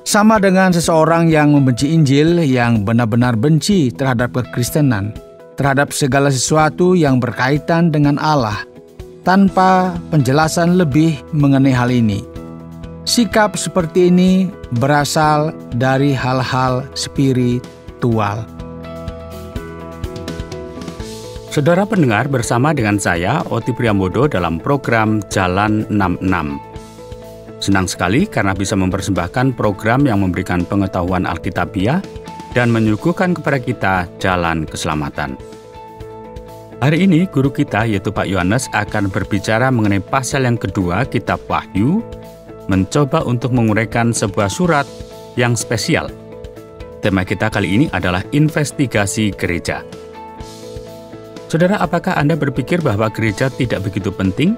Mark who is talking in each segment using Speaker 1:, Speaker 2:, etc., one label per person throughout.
Speaker 1: Sama dengan seseorang yang membenci Injil, yang benar-benar benci terhadap kekristenan, terhadap segala sesuatu yang berkaitan dengan Allah, tanpa penjelasan lebih mengenai hal ini. Sikap seperti ini berasal dari hal-hal spiritual.
Speaker 2: Saudara pendengar, bersama dengan saya, Oti Priambodo, dalam program Jalan 66. Senang sekali karena bisa mempersembahkan program yang memberikan pengetahuan Alkitabiah dan menyuguhkan kepada kita jalan keselamatan. Hari ini guru kita, yaitu Pak Yohanes, akan berbicara mengenai pasal yang kedua Kitab Wahyu, mencoba untuk menguraikan sebuah surat yang spesial. Tema kita kali ini adalah investigasi gereja. Saudara, apakah Anda berpikir bahwa gereja tidak begitu penting?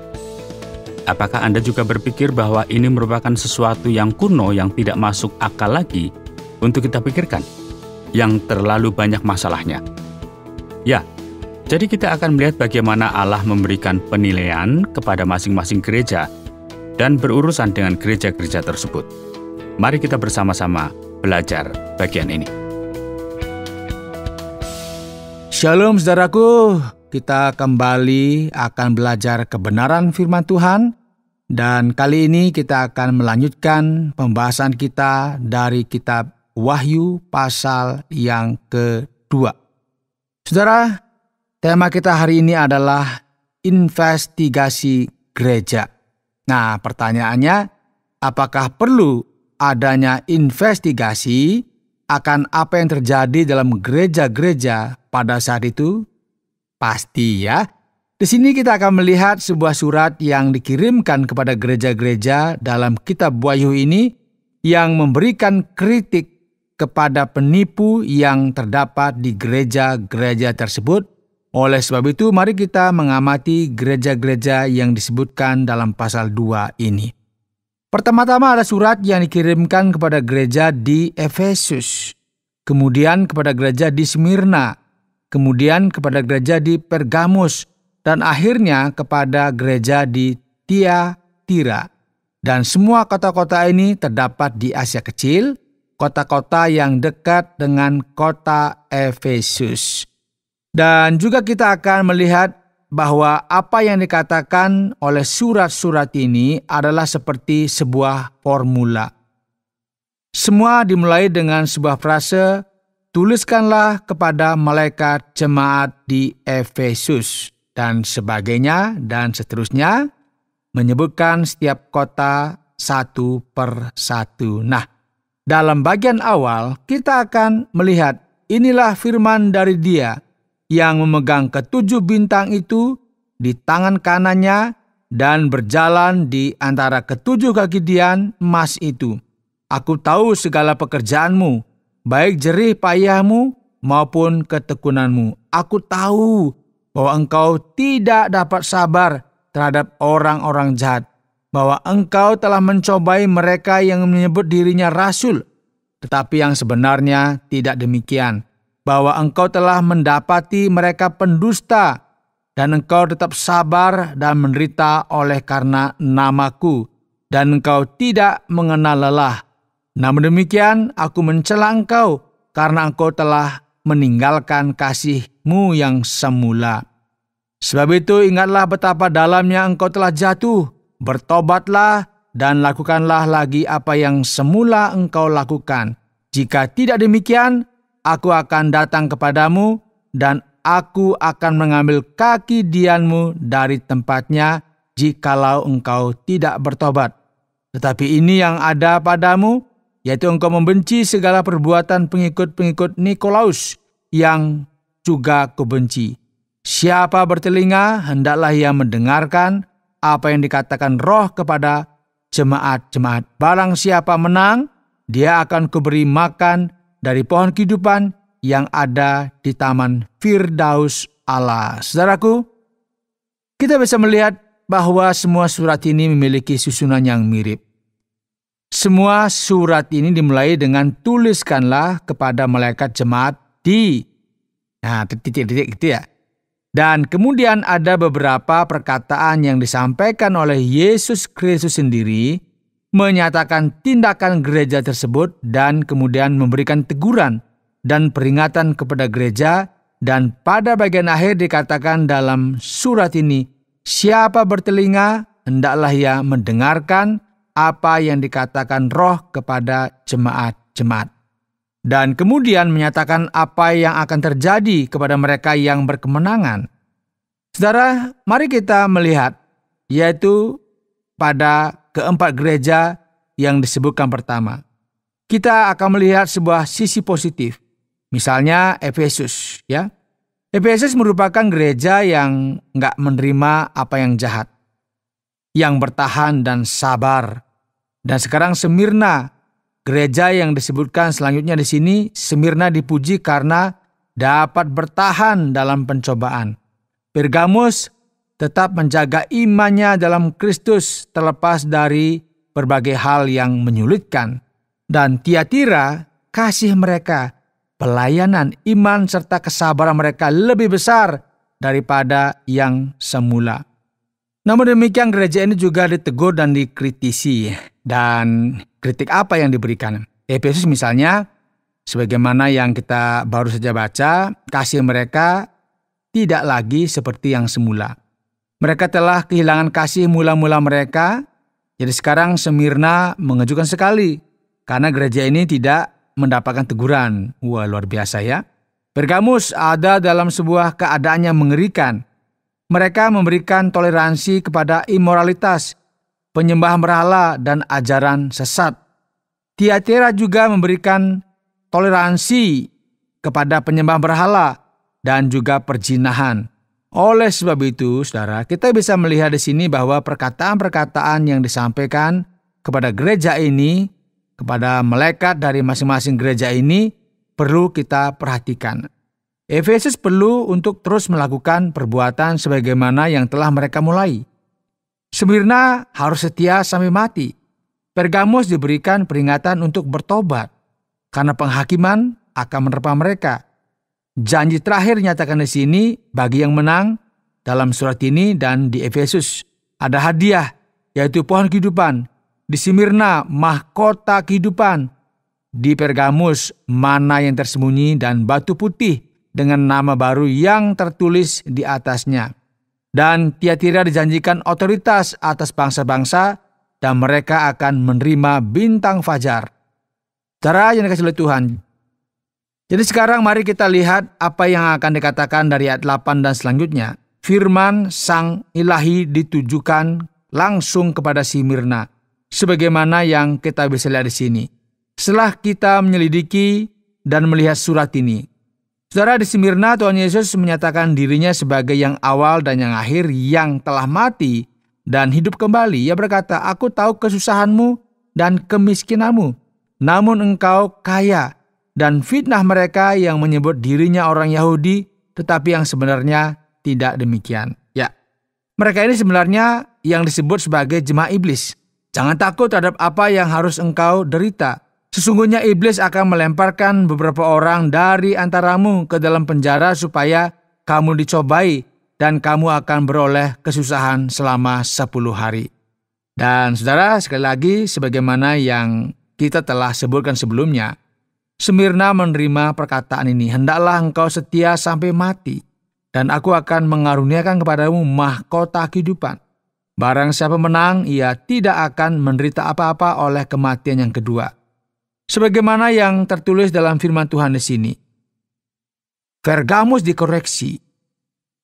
Speaker 2: Apakah Anda juga berpikir bahwa ini merupakan sesuatu yang kuno, yang tidak masuk akal lagi untuk kita pikirkan, yang terlalu banyak masalahnya? Ya, jadi kita akan melihat bagaimana Allah memberikan penilaian kepada masing-masing gereja dan berurusan dengan gereja-gereja tersebut. Mari kita bersama-sama belajar bagian ini.
Speaker 1: Shalom saudaraku, kita kembali akan belajar kebenaran firman Tuhan, dan kali ini kita akan melanjutkan pembahasan kita dari kitab Wahyu pasal yang kedua. Saudara, tema kita hari ini adalah investigasi gereja. Nah, pertanyaannya, apakah perlu adanya investigasi akan apa yang terjadi dalam gereja-gereja pada saat itu? Pasti ya. Di sini kita akan melihat sebuah surat yang dikirimkan kepada gereja-gereja dalam kitab Wahyu ini yang memberikan kritik kepada penipu yang terdapat di gereja-gereja tersebut. Oleh sebab itu, mari kita mengamati gereja-gereja yang disebutkan dalam pasal 2 ini. Pertama-tama ada surat yang dikirimkan kepada gereja di Efesus, kemudian kepada gereja di Smyrna, kemudian kepada gereja di Pergamus, dan akhirnya kepada gereja di Tiatira. Dan semua kota-kota ini terdapat di Asia Kecil, kota-kota yang dekat dengan kota Efesus. Dan juga kita akan melihat bahwa apa yang dikatakan oleh surat-surat ini adalah seperti sebuah formula. Semua dimulai dengan sebuah frase, tuliskanlah kepada malaikat jemaat di Efesus, dan sebagainya, dan seterusnya, menyebutkan setiap kota satu per satu. Nah, dalam bagian awal kita akan melihat inilah firman dari Dia yang memegang ketujuh bintang itu di tangan kanannya dan berjalan di antara ketujuh kaki dian emas itu. Aku tahu segala pekerjaanmu, baik jerih payahmu maupun ketekunanmu. Aku tahu bahwa engkau tidak dapat sabar terhadap orang-orang jahat, bahwa engkau telah mencobai mereka yang menyebut dirinya rasul, tetapi yang sebenarnya tidak demikian, bahwa engkau telah mendapati mereka pendusta, dan engkau tetap sabar dan menderita oleh karena namaku, dan engkau tidak mengenal lelah. Namun demikian, aku mencela engkau, karena engkau telah meninggalkan kasihmu yang semula. Sebab itu ingatlah betapa dalamnya engkau telah jatuh, bertobatlah dan lakukanlah lagi apa yang semula engkau lakukan. Jika tidak demikian, aku akan datang kepadamu, dan aku akan mengambil kaki dianmu dari tempatnya jikalau engkau tidak bertobat. Tetapi ini yang ada padamu, yaitu engkau membenci segala perbuatan pengikut-pengikut Nikolaus yang juga kubenci. Siapa bertelinga, hendaklah ia mendengarkan apa yang dikatakan Roh kepada jemaat-jemaat. Barang siapa menang, dia akan kuberi makan dari pohon kehidupan yang ada di taman Firdaus Allah. Saudaraku, kita bisa melihat bahwa semua surat ini memiliki susunan yang mirip. Semua surat ini dimulai dengan tuliskanlah kepada malaikat jemaat di, titik-titik gitu ya. Dan kemudian ada beberapa perkataan yang disampaikan oleh Yesus Kristus sendiri menyatakan tindakan gereja tersebut dan kemudian memberikan teguran dan peringatan kepada gereja. Dan pada bagian akhir dikatakan dalam surat ini, siapa bertelinga, hendaklah ia mendengarkan apa yang dikatakan Roh kepada jemaat-jemaat. Dan kemudian menyatakan apa yang akan terjadi kepada mereka yang berkemenangan. Saudara, mari kita melihat, yaitu pada keempat gereja yang disebutkan pertama. Kita akan melihat sebuah sisi positif. Misalnya Efesus, ya. Efesus merupakan gereja yang nggak menerima apa yang jahat, yang bertahan dan sabar. Dan sekarang Smyrna, gereja yang disebutkan selanjutnya di sini, Smyrna dipuji karena dapat bertahan dalam pencobaan. Pergamus tetap menjaga imannya dalam Kristus terlepas dari berbagai hal yang menyulitkan. Dan Tiatira, kasih mereka, pelayanan, iman, serta kesabaran mereka lebih besar daripada yang semula. Namun demikian gereja ini juga ditegur dan dikritisi. Dan kritik apa yang diberikan? Efesus misalnya, sebagaimana yang kita baru saja baca, kasih mereka tidak lagi seperti yang semula. Mereka telah kehilangan kasih mula-mula mereka. Jadi sekarang Smyrna mengejutkan sekali, karena gereja ini tidak mendapatkan teguran. Wah, luar biasa ya. Pergamus ada dalam sebuah keadaan yang mengerikan. Mereka memberikan toleransi kepada imoralitas, penyembahan berhala, dan ajaran sesat. Tiatira juga memberikan toleransi kepada penyembahan berhala dan juga perzinahan. Oleh sebab itu, saudara, kita bisa melihat di sini bahwa perkataan-perkataan yang disampaikan kepada gereja ini, kepada melekat dari masing-masing gereja ini, perlu kita perhatikan. Efesus perlu untuk terus melakukan perbuatan sebagaimana yang telah mereka mulai. Smyrna harus setia sampai mati. Pergamus diberikan peringatan untuk bertobat, karena penghakiman akan menerpa mereka. Janji terakhir dinyatakan di sini bagi yang menang dalam surat ini, dan di Efesus ada hadiah, yaitu pohon kehidupan. Di Smyrna, mahkota kehidupan. Di Pergamus, mana yang tersembunyi dan batu putih dengan nama baru yang tertulis di atasnya. Dan Tiatira dijanjikan otoritas atas bangsa-bangsa dan mereka akan menerima bintang fajar. Cara yang dikasih oleh Tuhan. Jadi sekarang mari kita lihat apa yang akan dikatakan dari ayat 8 dan selanjutnya. Firman Sang Ilahi ditujukan langsung kepada Smyrna, sebagaimana yang kita bisa lihat di sini. Setelah kita menyelidiki dan melihat surat ini, saudara, di Smyrna Tuhan Yesus menyatakan dirinya sebagai yang awal dan yang akhir, yang telah mati dan hidup kembali. Ia berkata, "Aku tahu kesusahanmu dan kemiskinanmu, namun engkau kaya." Dan fitnah mereka yang menyebut dirinya orang Yahudi, tetapi yang sebenarnya tidak demikian. Ya, mereka ini sebenarnya yang disebut sebagai jemaat iblis. Jangan takut terhadap apa yang harus engkau derita. Sesungguhnya iblis akan melemparkan beberapa orang dari antaramu ke dalam penjara supaya kamu dicobai dan kamu akan beroleh kesusahan selama 10 hari. Dan saudara, sekali lagi sebagaimana yang kita telah sebutkan sebelumnya, Smyrna menerima perkataan ini, "Hendaklah engkau setia sampai mati, dan aku akan mengaruniakan kepadamu mahkota kehidupan. Barang siapa menang, ia tidak akan menderita apa-apa oleh kematian yang kedua." Sebagaimana yang tertulis dalam firman Tuhan di sini. Pergamus dikoreksi,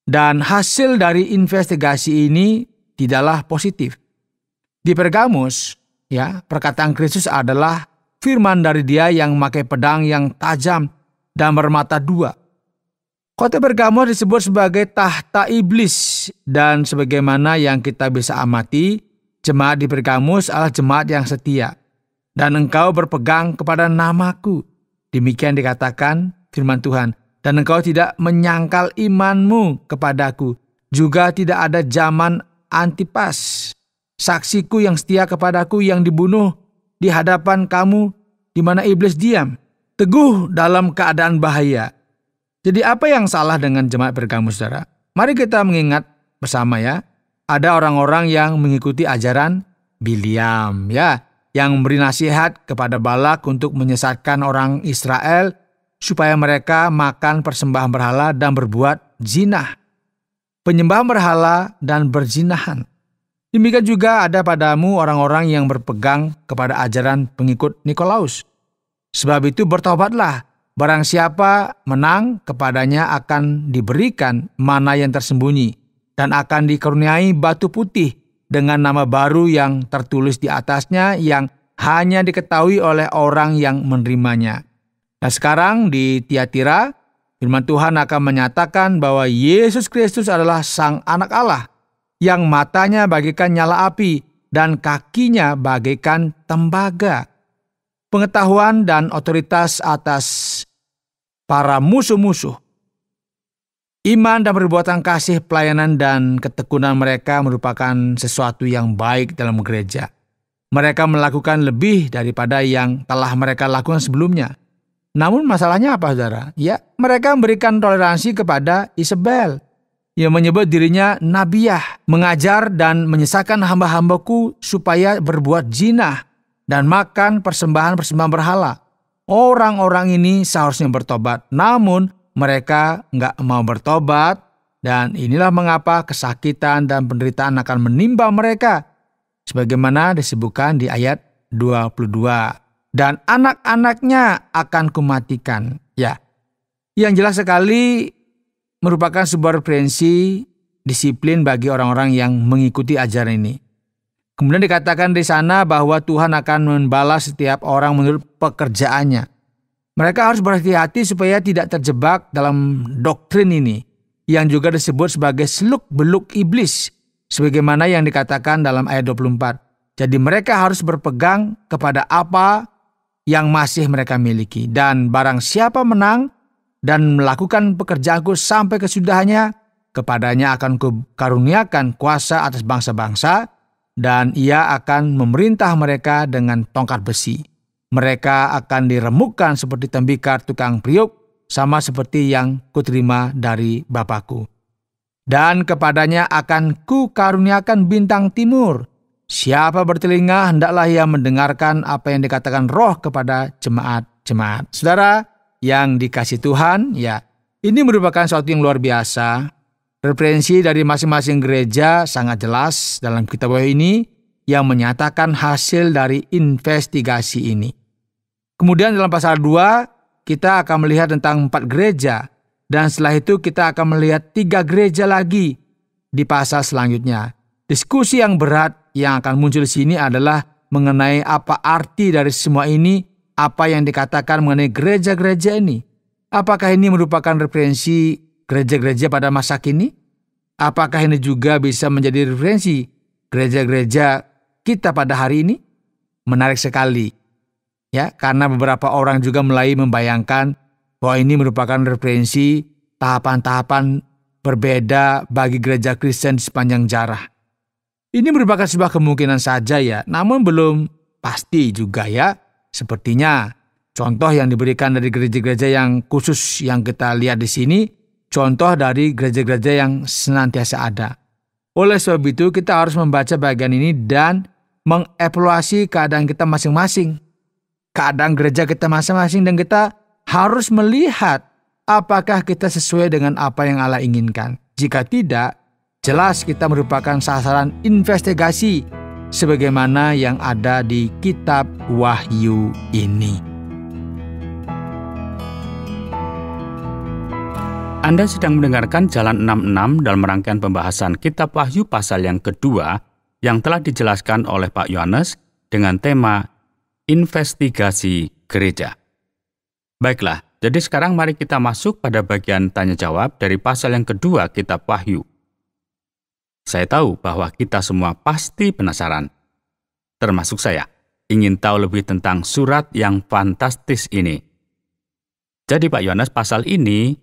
Speaker 1: dan hasil dari investigasi ini tidaklah positif. Di Pergamus, ya, perkataan Kristus adalah firman dari Dia yang memakai pedang yang tajam dan bermata dua. Kota Pergamus disebut sebagai tahta iblis, dan sebagaimana yang kita bisa amati, jemaat di Pergamus adalah jemaat yang setia. "Dan engkau berpegang kepada namaku," demikian dikatakan firman Tuhan, "dan engkau tidak menyangkal imanmu kepadaku. Juga tidak ada zaman Antipas, saksiku yang setia kepadaku, yang dibunuh di hadapan kamu, di mana iblis diam, teguh dalam keadaan bahaya." Jadi apa yang salah dengan jemaat Pergamus, saudara? Mari kita mengingat bersama ya. Ada orang-orang yang mengikuti ajaran Biliam, ya. yang memberi nasihat kepada Balak untuk menyesatkan orang Israel supaya mereka makan persembahan berhala dan berbuat zina, penyembahan berhala dan berzinahan. Demikian juga ada padamu orang-orang yang berpegang kepada ajaran pengikut Nikolaus. Sebab itu bertobatlah, barang siapa menang kepadanya akan diberikan mana yang tersembunyi dan akan dikaruniai batu putih dengan nama baru yang tertulis di atasnya yang hanya diketahui oleh orang yang menerimanya. Nah sekarang di Tiatira, firman Tuhan akan menyatakan bahwa Yesus Kristus adalah Sang Anak Allah, yang matanya bagaikan nyala api dan kakinya bagaikan tembaga. Pengetahuan dan otoritas atas para musuh-musuh. Iman dan perbuatan kasih, pelayanan dan ketekunan mereka merupakan sesuatu yang baik dalam gereja. Mereka melakukan lebih daripada yang telah mereka lakukan sebelumnya. Namun masalahnya apa, saudara? Ya, mereka memberikan toleransi kepada Isabel yang menyebut dirinya Nabiah, mengajar dan menyesatkan hamba-hambaku supaya berbuat zina dan makan persembahan-persembahan berhala. Orang-orang ini seharusnya bertobat, namun mereka nggak mau bertobat, dan inilah mengapa kesakitan dan penderitaan akan menimpa mereka, sebagaimana disebutkan di ayat 22. Dan anak-anaknya akan kumatikan. Ya, yang jelas sekali merupakan sebuah referensi disiplin bagi orang-orang yang mengikuti ajaran ini. Kemudian dikatakan di sana bahwa Tuhan akan membalas setiap orang menurut pekerjaannya. Mereka harus berhati-hati supaya tidak terjebak dalam doktrin ini, yang juga disebut sebagai seluk-beluk iblis, sebagaimana yang dikatakan dalam ayat 24. Jadi mereka harus berpegang kepada apa yang masih mereka miliki. Dan barang siapa menang dan melakukan pekerjaanku sampai kesudahannya, kepadanya akan kukaruniakan kuasa atas bangsa-bangsa, dan ia akan memerintah mereka dengan tongkat besi. Mereka akan diremukkan seperti tembikar tukang priuk, sama seperti yang kuterima dari Bapakku. Dan kepadanya akan kukaruniakan bintang timur. Siapa bertelinga, hendaklah ia mendengarkan apa yang dikatakan Roh kepada jemaat-jemaat. Saudara yang dikasihi Tuhan, ya, ini merupakan sesuatu yang luar biasa. Referensi dari masing-masing gereja sangat jelas dalam kitab Wahyu ini yang menyatakan hasil dari investigasi ini. Kemudian dalam pasal 2 kita akan melihat tentang 4 gereja, dan setelah itu kita akan melihat 3 gereja lagi di pasal selanjutnya. Diskusi yang berat yang akan muncul di sini adalah mengenai apa arti dari semua ini, apa yang dikatakan mengenai gereja-gereja ini. Apakah ini merupakan referensi gereja-gereja pada masa kini? Apakah ini juga bisa menjadi referensi gereja-gereja kita pada hari ini? Menarik sekali, ya, karena beberapa orang juga mulai membayangkan bahwa ini merupakan referensi tahapan-tahapan berbeda bagi gereja Kristen di sepanjang sejarah. Ini merupakan sebuah kemungkinan saja, ya, namun belum pasti juga, ya. Sepertinya contoh yang diberikan dari gereja-gereja yang khusus yang kita lihat di sini, contoh dari gereja-gereja yang senantiasa ada. Oleh sebab itu kita harus membaca bagian ini dan mengevaluasi keadaan kita masing-masing, keadaan gereja kita masing-masing, dan kita harus melihat apakah kita sesuai dengan apa yang Allah inginkan. Jika tidak, jelas kita merupakan sasaran investigasi sebagaimana yang ada di kitab Wahyu ini.
Speaker 2: Anda sedang mendengarkan Jalan 66 dalam rangkaian pembahasan kitab Wahyu pasal yang kedua yang telah dijelaskan oleh Pak Yohanes dengan tema investigasi gereja. Baiklah, jadi sekarang mari kita masuk pada bagian tanya jawab dari pasal yang kedua kitab Wahyu. Saya tahu bahwa kita semua pasti penasaran, termasuk saya, ingin tahu lebih tentang surat yang fantastis ini. Jadi Pak Yohanes, pasal ini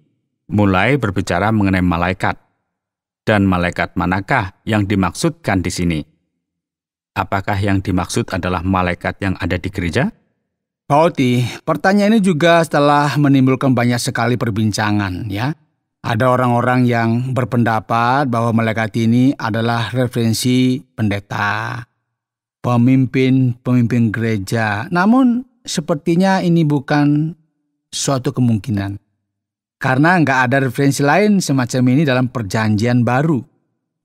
Speaker 2: mulai berbicara mengenai malaikat. Dan malaikat manakah yang dimaksudkan di sini? Apakah yang dimaksud adalah malaikat yang ada di gereja?
Speaker 1: Pak Oti, pertanyaan ini juga setelah menimbulkan banyak sekali perbincangan, ya. Ada orang-orang yang berpendapat bahwa malaikat ini adalah referensi pendeta. pemimpin gereja. Namun sepertinya ini bukan suatu kemungkinan. Karena nggak ada referensi lain semacam ini dalam perjanjian baru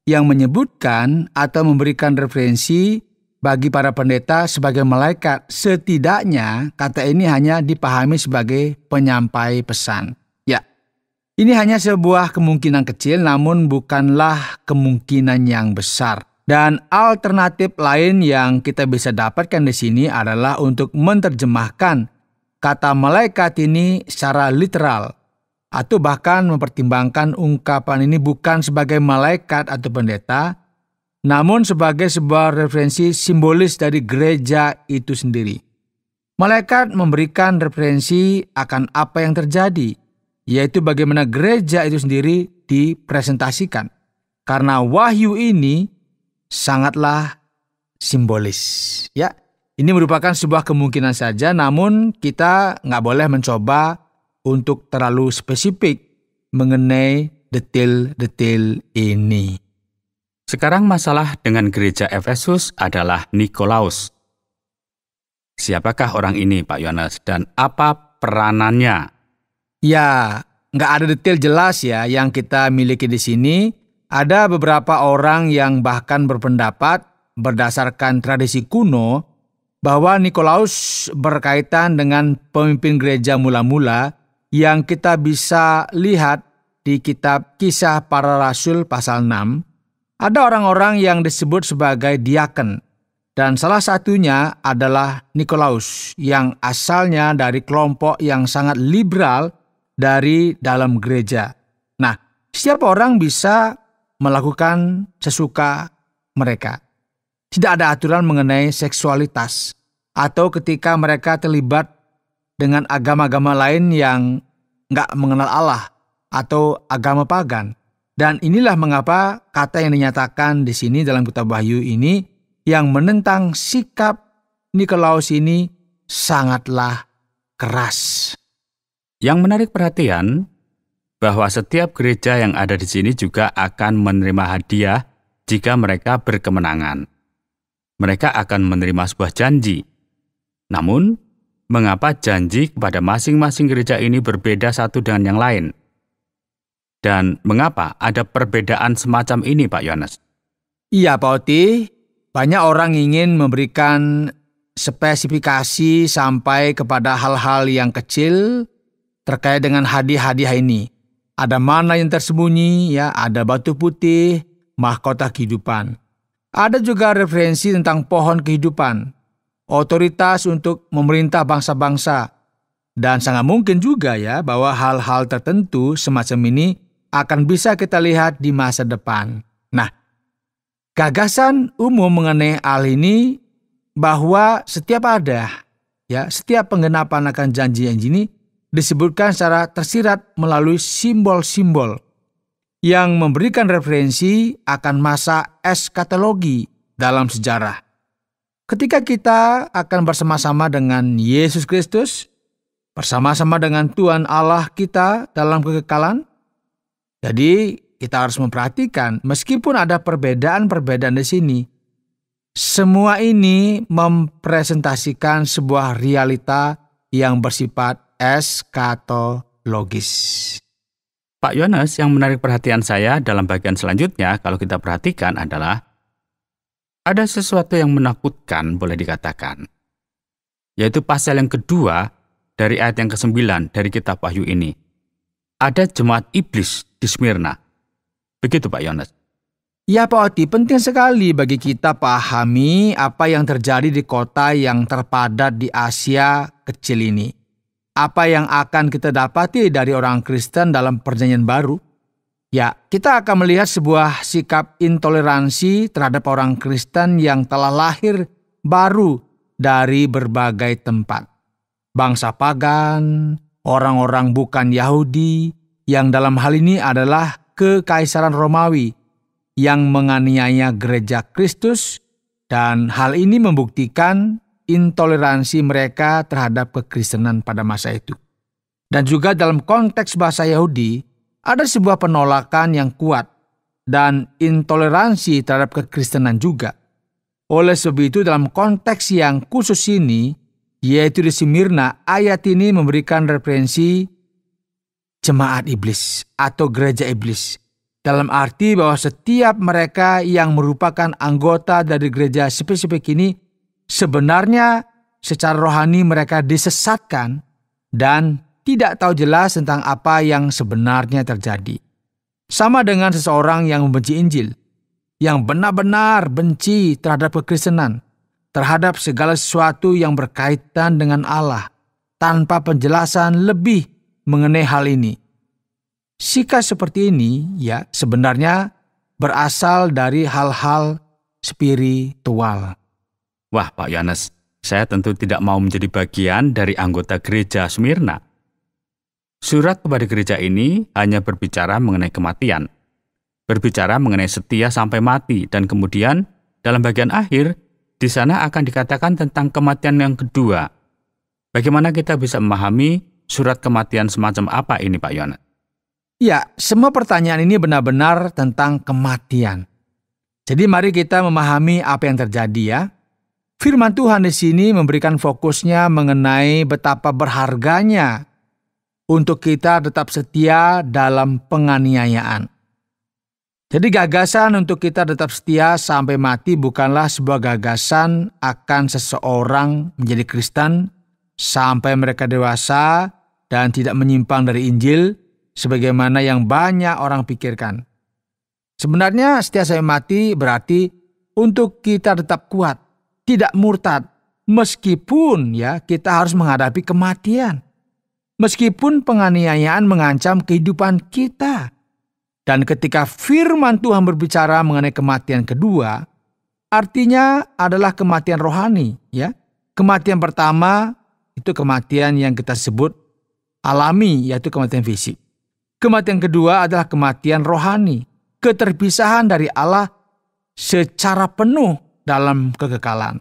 Speaker 1: yang menyebutkan atau memberikan referensi bagi para pendeta sebagai malaikat. Setidaknya kata ini hanya dipahami sebagai penyampai pesan. Ya, ini hanya sebuah kemungkinan kecil namun bukanlah kemungkinan yang besar. Dan alternatif lain yang kita bisa dapatkan di sini adalah untuk menerjemahkan kata malaikat ini secara literal, atau bahkan mempertimbangkan ungkapan ini bukan sebagai malaikat atau pendeta, namun sebagai sebuah referensi simbolis dari gereja itu sendiri. Malaikat memberikan referensi akan apa yang terjadi, yaitu bagaimana gereja itu sendiri dipresentasikan. Karena wahyu ini sangatlah simbolis. Ya, ini merupakan sebuah kemungkinan saja, namun kita nggak boleh mencoba untuk terlalu spesifik mengenai detail-detail ini.
Speaker 2: Sekarang masalah dengan gereja Efesus adalah Nikolaus. Siapakah orang ini, Pak Yohanes, dan apa peranannya?
Speaker 1: Ya, nggak ada detail jelas ya yang kita miliki di sini. Ada beberapa orang yang bahkan berpendapat berdasarkan tradisi kuno bahwa Nikolaus berkaitan dengan pemimpin gereja mula-mula yang kita bisa lihat di kitab Kisah Para Rasul pasal 6. Ada orang-orang yang disebut sebagai diaken, dan salah satunya adalah Nikolaus yang asalnya dari kelompok yang sangat liberal dari dalam gereja. Nah, setiap orang bisa melakukan sesuka mereka. Tidak ada aturan mengenai seksualitas atau ketika mereka terlibat dengan agama-agama lain yang nggak mengenal Allah atau agama pagan. Dan inilah mengapa kata yang dinyatakan di sini dalam kitab Wahyu ini yang menentang sikap Nikolaus ini sangatlah keras.
Speaker 2: Yang menarik perhatian bahwa setiap gereja yang ada di sini juga akan menerima hadiah jika mereka berkemenangan. Mereka akan menerima sebuah janji. Namun, mengapa janji kepada masing-masing gereja ini berbeda satu dengan yang lain? Dan mengapa ada perbedaan semacam ini, Pak Yohanes?
Speaker 1: Iya, Pak Oti. Banyak orang ingin memberikan spesifikasi sampai kepada hal-hal yang kecil terkait dengan hadiah-hadiah ini. Ada mana yang tersembunyi, ya, ada batu putih, mahkota kehidupan. Ada juga referensi tentang pohon kehidupan, otoritas untuk memerintah bangsa-bangsa. Dan sangat mungkin juga ya bahwa hal-hal tertentu semacam ini akan bisa kita lihat di masa depan. Nah, gagasan umum mengenai hal ini bahwa setiap penggenapan akan janji ini disebutkan secara tersirat melalui simbol-simbol yang memberikan referensi akan masa eskatologi dalam sejarah. Ketika kita akan bersama-sama dengan Yesus Kristus, bersama-sama dengan Tuhan Allah kita dalam kekekalan, jadi kita harus memperhatikan meskipun ada perbedaan-perbedaan di sini, semua ini mempresentasikan sebuah realita yang bersifat eskatologis.
Speaker 2: Pak Yohanes, yang menarik perhatian saya dalam bagian selanjutnya kalau kita perhatikan adalah ada sesuatu yang menakutkan boleh dikatakan. Yaitu pasal yang kedua dari ayat yang ke-9 dari kitab Wahyu ini. Ada jemaat iblis di Smyrna. Begitu Pak Yohanes.
Speaker 1: Ya Pak Oti, penting sekali bagi kita pahami apa yang terjadi di kota yang terpadat di Asia kecil ini. Apa yang akan kita dapati dari orang Kristen dalam perjanjian baru? Ya, kita akan melihat sebuah sikap intoleransi terhadap orang Kristen yang telah lahir baru dari berbagai tempat. Bangsa pagan, orang-orang bukan Yahudi, yang dalam hal ini adalah Kekaisaran Romawi, yang menganiaya gereja Kristus, dan hal ini membuktikan intoleransi mereka terhadap kekristenan pada masa itu. Dan juga dalam konteks bahasa Yahudi, ada sebuah penolakan yang kuat dan intoleransi terhadap kekristenan juga. Oleh sebab itu dalam konteks yang khusus ini, yaitu di Smyrna, ayat ini memberikan referensi jemaat iblis atau gereja iblis. Dalam arti bahwa setiap mereka yang merupakan anggota dari gereja spesifik ini, sebenarnya secara rohani mereka disesatkan dan tidak tahu jelas tentang apa yang sebenarnya terjadi. Sama dengan seseorang yang membenci Injil, yang benar-benar benci terhadap kekristenan, terhadap segala sesuatu yang berkaitan dengan Allah, tanpa penjelasan lebih mengenai hal ini. Sikap seperti ini sebenarnya berasal dari hal-hal spiritual.
Speaker 2: Wah, Pak Yohanes, saya tentu tidak mau menjadi bagian dari anggota gereja Smyrna. Surat kepada gereja ini hanya berbicara mengenai kematian, berbicara mengenai setia sampai mati, dan kemudian dalam bagian akhir, di sana akan dikatakan tentang kematian yang kedua. Bagaimana kita bisa memahami surat kematian semacam apa ini, Pak Yohanes?
Speaker 1: Ya, semua pertanyaan ini benar-benar tentang kematian. Jadi mari kita memahami apa yang terjadi ya. Firman Tuhan di sini memberikan fokusnya mengenai betapa berharganya untuk kita tetap setia dalam penganiayaan. Jadi gagasan untuk kita tetap setia sampai mati bukanlah sebuah gagasan akan seseorang menjadi Kristen sampai mereka dewasa dan tidak menyimpang dari Injil, sebagaimana yang banyak orang pikirkan. Sebenarnya setia sampai mati berarti untuk kita tetap kuat, tidak murtad, meskipun kita harus menghadapi kematian. Meskipun penganiayaan mengancam kehidupan kita. Dan ketika firman Tuhan berbicara mengenai kematian kedua, artinya adalah kematian rohani. Kematian pertama itu kematian yang kita sebut alami, yaitu kematian fisik. Kematian kedua adalah kematian rohani, keterpisahan dari Allah secara penuh dalam kekekalan.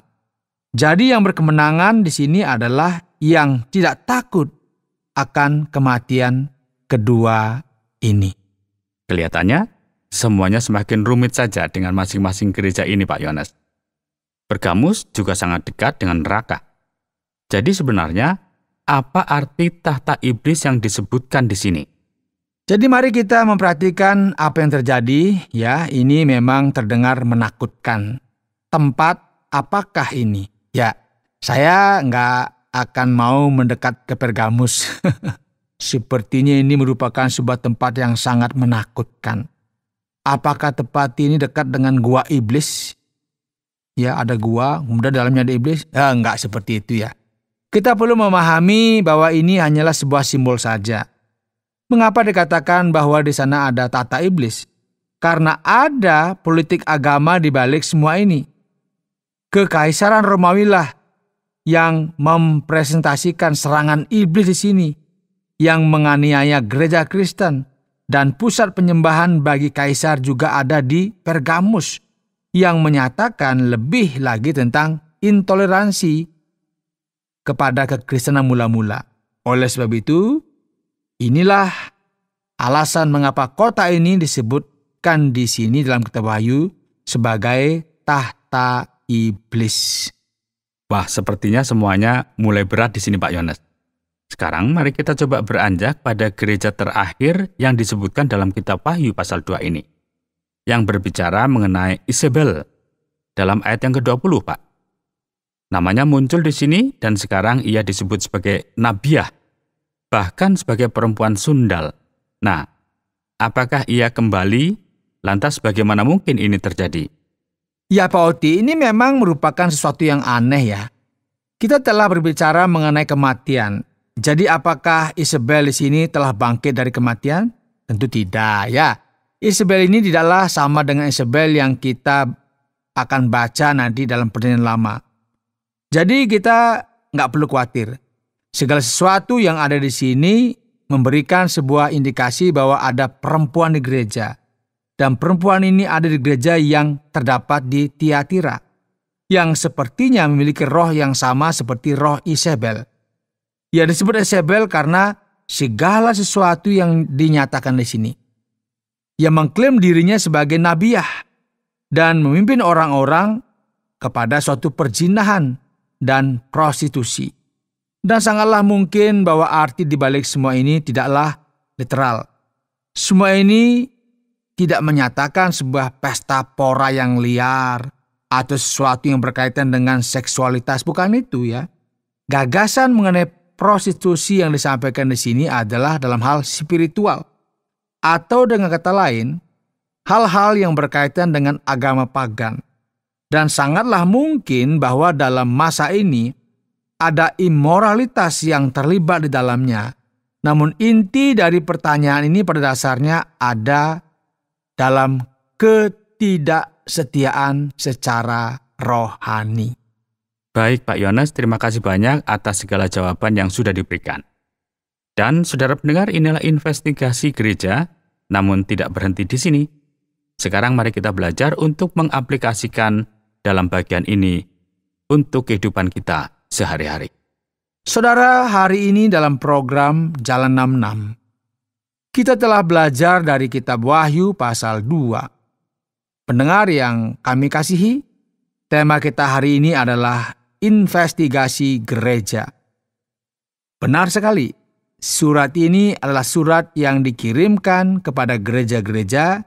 Speaker 1: Jadi yang berkemenangan di sini adalah yang tidak takut akan kematian kedua ini.
Speaker 2: Kelihatannya semuanya semakin rumit saja dengan masing-masing gereja ini, Pak Yohanes. Pergamus juga sangat dekat dengan neraka. Jadi sebenarnya apa arti tahta iblis yang disebutkan di sini?
Speaker 1: Jadi mari kita memperhatikan apa yang terjadi. Ini memang terdengar menakutkan. Tempat apakah ini? Saya nggak akan mau mendekat ke Pergamus. Sepertinya ini merupakan sebuah tempat yang sangat menakutkan. Apakah tempat ini dekat dengan gua iblis? Ada gua, kemudian dalamnya ada iblis? Enggak seperti itu ya. Kita perlu memahami bahwa ini hanyalah sebuah simbol saja. Mengapa dikatakan bahwa di sana ada tahta iblis? Karena ada politik agama di balik semua ini. Kekaisaran Romawi lah yang mempresentasikan serangan iblis di sini, yang menganiaya gereja Kristen, dan pusat penyembahan bagi kaisar juga ada di Pergamus, yang menyatakan lebih lagi tentang intoleransi kepada kekristenan mula-mula. Oleh sebab itu, inilah alasan mengapa kota ini disebutkan di sini dalam kitab Wahyu sebagai tahta iblis.
Speaker 2: Wah, sepertinya semuanya mulai berat di sini, Pak Yohanes. Sekarang mari kita coba beranjak pada gereja terakhir yang disebutkan dalam kitab Wahyu pasal 2 ini, yang berbicara mengenai Isabel dalam ayat yang ke-20, Pak. Namanya muncul di sini dan sekarang ia disebut sebagai Nabiah, bahkan sebagai perempuan sundal. Nah, apakah ia kembali? Lantas bagaimana mungkin ini terjadi?
Speaker 1: Ya Pak Oti, ini memang merupakan sesuatu yang aneh ya. Kita telah berbicara mengenai kematian. Jadi apakah Isabel di sini telah bangkit dari kematian? Tentu tidak ya. Isabel ini tidaklah sama dengan Isabel yang kita akan baca nanti dalam Perjanjian Lama. Jadi kita nggak perlu khawatir. Segala sesuatu yang ada di sini memberikan sebuah indikasi bahwa ada perempuan di gereja. Dan perempuan ini ada di gereja yang terdapat di Tiatira, yang sepertinya memiliki roh yang sama seperti roh Isabel. Ia disebut Isabel karena segala sesuatu yang dinyatakan di sini. Ia mengklaim dirinya sebagai nabiah dan memimpin orang-orang kepada suatu perzinahan dan prostitusi. Dan sangatlah mungkin bahwa arti dibalik semua ini tidaklah literal. Semua ini tidak menyatakan sebuah pesta pora yang liar atau sesuatu yang berkaitan dengan seksualitas, bukan itu ya. Gagasan mengenai prostitusi yang disampaikan di sini adalah dalam hal spiritual, atau dengan kata lain, hal-hal yang berkaitan dengan agama pagan. Dan sangatlah mungkin bahwa dalam masa ini ada imoralitas yang terlibat di dalamnya. Namun inti dari pertanyaan ini pada dasarnya ada dalam ketidaksetiaan secara rohani.
Speaker 2: Baik Pak Yones, terima kasih banyak atas segala jawaban yang sudah diberikan. Dan saudara pendengar, inilah investigasi gereja, namun tidak berhenti di sini. Sekarang mari kita belajar untuk mengaplikasikan dalam bagian ini untuk kehidupan kita sehari-hari.
Speaker 1: Saudara, hari ini dalam program Jalan 66, kita telah belajar dari kitab Wahyu pasal 2. Pendengar yang kami kasihi, tema kita hari ini adalah investigasi gereja. Benar sekali, surat ini adalah surat yang dikirimkan kepada gereja-gereja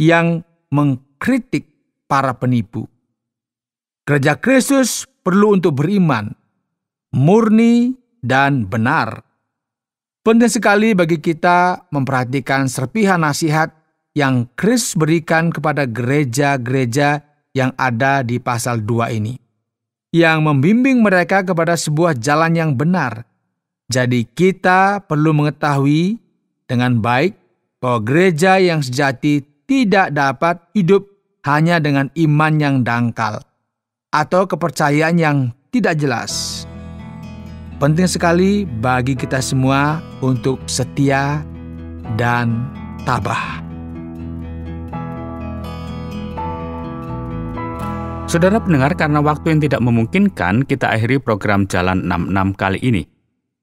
Speaker 1: yang mengkritik para penipu. Gereja Kristus perlu untuk beriman, murni dan benar. Penting sekali bagi kita memperhatikan serpihan nasihat yang Kristus berikan kepada gereja-gereja yang ada di pasal 2 ini, yang membimbing mereka kepada sebuah jalan yang benar. Jadi kita perlu mengetahui dengan baik bahwa gereja yang sejati tidak dapat hidup hanya dengan iman yang dangkal atau kepercayaan yang tidak jelas. Penting sekali bagi kita semua untuk setia dan tabah.
Speaker 2: Saudara pendengar, karena waktu yang tidak memungkinkan, kita akhiri program Jalan 66 kali ini.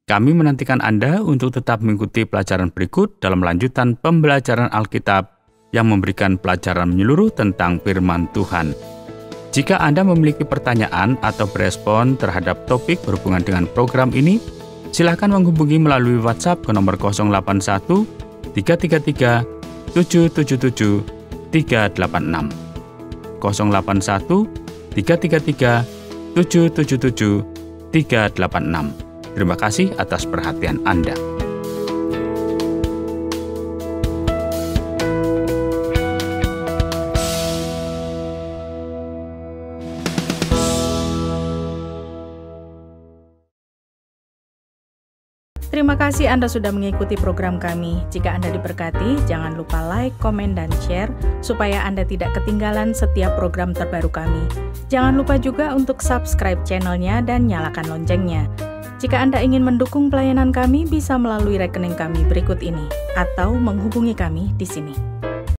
Speaker 2: Kami menantikan Anda untuk tetap mengikuti pelajaran berikut dalam lanjutan pembelajaran Alkitab yang memberikan pelajaran menyeluruh tentang firman Tuhan. Jika Anda memiliki pertanyaan atau berespon terhadap topik berhubungan dengan program ini, silakan menghubungi melalui WhatsApp ke nomor 081 333 777 386. 081 333 777 386. Terima kasih atas perhatian Anda.
Speaker 3: Terima kasih Anda sudah mengikuti program kami. Jika Anda diberkati, jangan lupa like, komen, dan share supaya Anda tidak ketinggalan setiap program terbaru kami. Jangan lupa juga untuk subscribe channelnya dan nyalakan loncengnya. Jika Anda ingin mendukung pelayanan kami, bisa melalui rekening kami berikut ini atau menghubungi kami di sini.